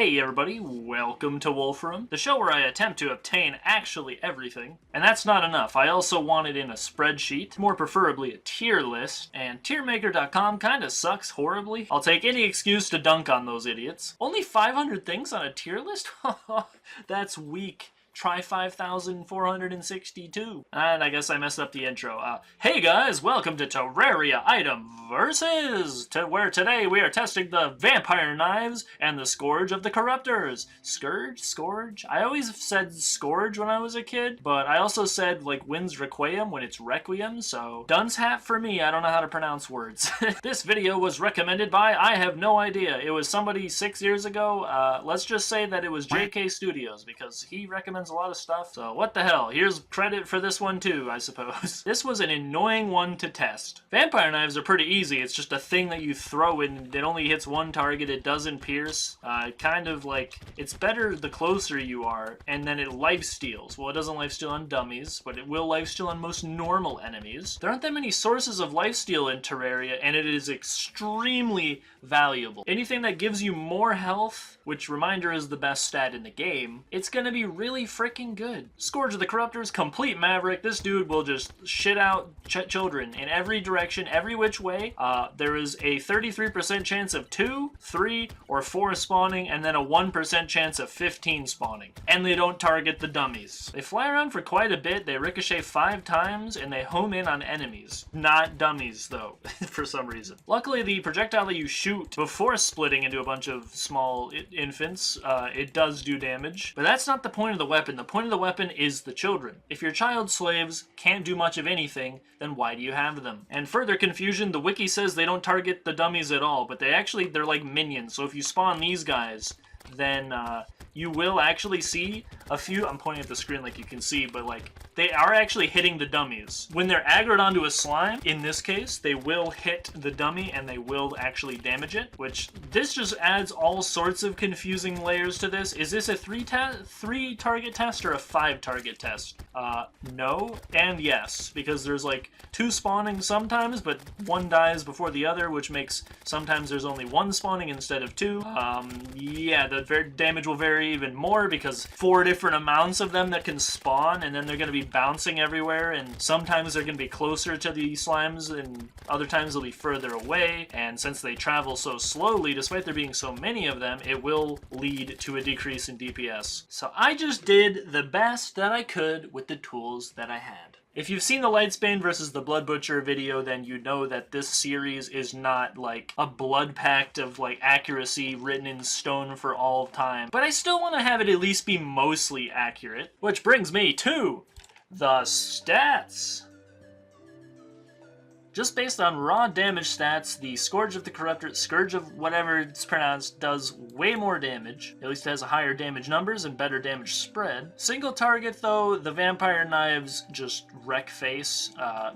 Hey everybody, welcome to Wulfrum, the show where I attempt to obtain actually everything. And that's not enough, I also want it in a spreadsheet, more preferably a tier list, and tiermaker.com kinda sucks horribly. I'll take any excuse to dunk on those idiots. Only 500 things on a tier list? That's weak. Try 5,462. And I guess I messed up the intro. Hey guys, welcome to Terraria Item Versus, where today we are testing the Vampire Knives and the Scourge of the Corruptors. Scourge? I always said Scourge when I was a kid, but I also said, like, Wind's Requiem when it's Requiem, so dunce hat for me, I don't know how to pronounce words. This video was recommended by, I have no idea. It was somebody 6 years ago. Let's just say that it was JK Studios, because he recommends a lot of stuff, so what the hell. Here's credit for this one too, I suppose. This was an annoying one to test. Vampire knives are pretty easy. It's just a thing that you throw and it only hits one target. It doesn't pierce. Kind of like, it's better the closer you are, and then it lifesteals. Well, it doesn't lifesteal on dummies, but it will lifesteal on most normal enemies. There aren't that many sources of lifesteal in Terraria, and it is extremely valuable. Anything that gives you more health, which, reminder, is the best stat in the game, it's gonna be really freaking good. Scourge of the Corruptors, complete maverick. This dude will just shit out children in every direction, every which way. There is a 33% chance of 2, 3, or 4 spawning, and then a 1% chance of 15 spawning. And they don't target the dummies. They fly around for quite a bit, they ricochet 5 times, and they home in on enemies. Not dummies, though, for some reason. Luckily, the projectile that you shoot before splitting into a bunch of small infants, it does do damage. But that's not the point of the weapon. The point of the weapon is the children. If your child slaves can't do much of anything, then why do you have them? And further confusion, the wiki says they don't target the dummies at all, but they're like minions. So if you spawn these guys, then you will actually see a few, I'm pointing at the screen like you can see, but like, they are actually hitting the dummies. When they're aggroed onto a slime, in this case, they will hit the dummy and they will actually damage it, which this just adds all sorts of confusing layers to this. Is this a 3 target test or a 5 target test? No and yes, because there's like 2 spawning sometimes, but 1 dies before the other, which makes sometimes there's only 1 spawning instead of 2. Yeah, the damage will vary even more because 4 different amounts of them that can spawn, and then they're going to be bouncing everywhere, and sometimes they're going to be closer to the slimes and other times they'll be further away, and since they travel so slowly, despite there being so many of them, it will lead to a decrease in DPS. So I just did the best that I could with the tools that I had. If you've seen the Lightsbane versus the Blood Butcher video, then you know that this series is not like a blood pact of like accuracy written in stone for all time. But I still want to have it at least be mostly accurate. Which brings me to the stats. Just based on raw damage stats, the Scourge of the Corruptor, Scourge of whatever it's pronounced, does way more damage. At least it has higher damage numbers and better damage spread. Single target though, the Vampire Knives just wreck face.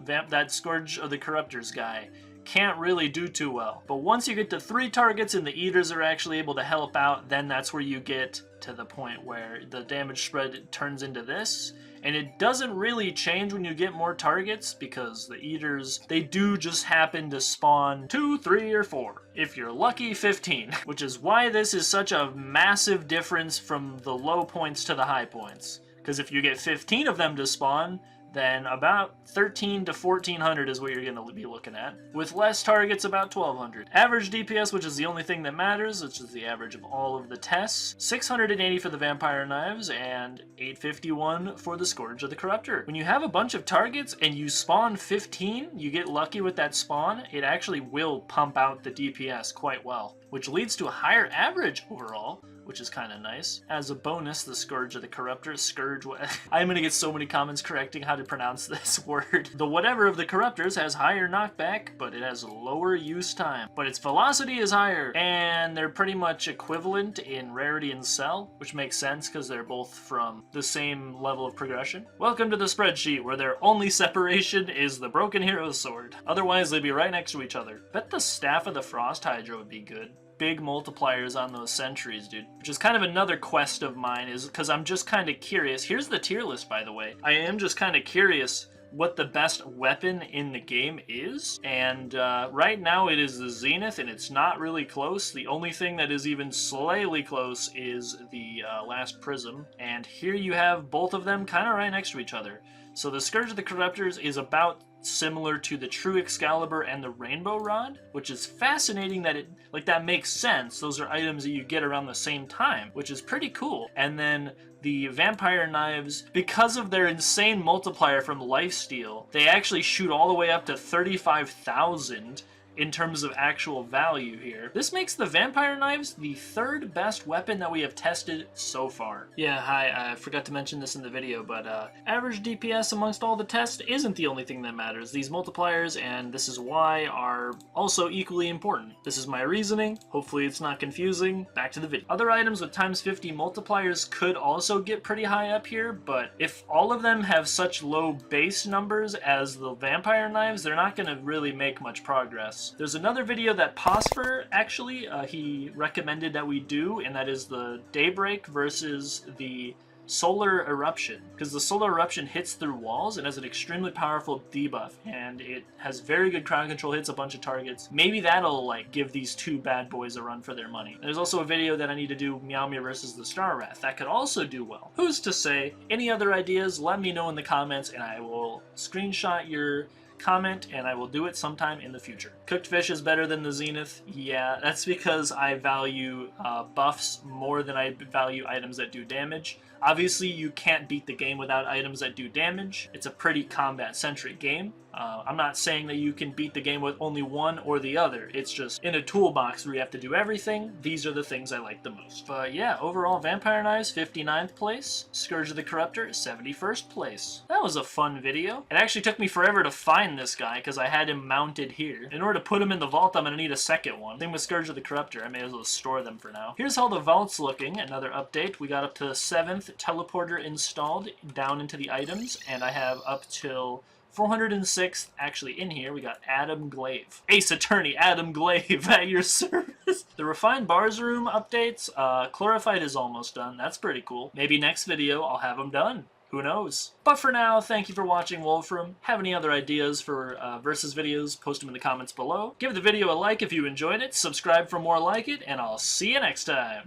That Scourge of the Corruptors guy can't really do too well. But once you get to 3 targets and the Eaters are actually able to help out, then that's where you get to the point where the damage spread turns into this. And it doesn't really change when you get more targets because the Eaters, they do just happen to spawn 2, 3, or 4. If you're lucky, 15. Which is why this is such a massive difference from the low points to the high points. Because if you get 15 of them to spawn, then about 13 to 1400 is what you're going to be looking at. With less targets, about 1200. Average DPS, which is the only thing that matters, which is the average of all of the tests, 680 for the Vampire Knives and 851 for the Scourge of the Corruptor. When you have a bunch of targets and you spawn 15, you get lucky with that spawn, it actually will pump out the DPS quite well, which leads to a higher average overall, which is kind of nice. As a bonus, the Scourge of the Corruptor, Scourge, I'm gonna get so many comments correcting how to pronounce this word. The whatever of the Corruptors has higher knockback, but it has lower use time. But its velocity is higher, and they're pretty much equivalent in rarity and cell, which makes sense because they're both from the same level of progression. Welcome to the spreadsheet, where their only separation is the Broken Hero's sword. Otherwise, they'd be right next to each other. Bet the Staff of the Frost Hydra would be good. Big multipliers on those sentries, dude. Which is kind of another quest of mine, is because I'm just kind of curious. Here's the tier list, by the way. I am just kind of curious what the best weapon in the game is, and right now it is the Zenith, and it's not really close. The only thing that is even slightly close is the last Prism, and here you have both of them kind of right next to each other. So the Scourge of the Corruptors is about similar to the True Excalibur and the Rainbow Rod, which is fascinating that that makes sense. Those are items that you get around the same time, which is pretty cool. And then the Vampire Knives, because of their insane multiplier from Lifesteal, they actually shoot all the way up to 35,000 in terms of actual value here. This makes the Vampire Knives the third best weapon that we have tested so far. Yeah, hi, I forgot to mention this in the video, but average DPS amongst all the tests isn't the only thing that matters. These multipliers, and this is why, are also equally important. This is my reasoning. Hopefully it's not confusing. Back to the video. Other items with times 50 multipliers could also get pretty high up here, but if all of them have such low base numbers as the Vampire Knives, they're not going to really make much progress. There's another video that Posfer actually he recommended that we do, and that is the Daybreak versus the Solar Eruption, because the Solar Eruption hits through walls and has an extremely powerful debuff, and it has very good crowd control, hits a bunch of targets. Maybe that'll give these two bad boys a run for their money. There's also a video that I need to do, Meow Meow versus the Star Wrath. That could also do well. Who's to say? Any other ideas? Let me know in the comments, and I will screenshot your comment, and I will do it sometime in the future. Cooked fish is better than the Zenith. Yeah, that's because I value buffs more than I value items that do damage. Obviously, you can't beat the game without items that do damage. It's a pretty combat-centric game. I'm not saying that you can beat the game with only one or the other. It's just in a toolbox where you have to do everything. These are the things I like the most. But yeah, overall, Vampire Knives, 59th place. Scourge of the Corruptor, 71st place. That was a fun video. It actually took me forever to find this guy because I had him mounted here. In order to put him in the vault, I'm going to need a second one. Same with Scourge of the Corruptor. I may as well store them for now. Here's how the vault's looking. Another update. We got up to 7th teleporter installed down into the items, and I have up till 406th actually in here. We got Adam Glaive. Ace Attorney Adam Glaive at your service. The Refined Bars Room updates. Chlorified is almost done. That's pretty cool. Maybe next video I'll have them done. Who knows? But for now, thank you for watching Wulfrum. Have any other ideas for versus videos, post them in the comments below. Give the video a like if you enjoyed it, subscribe for more like it, and I'll see you next time.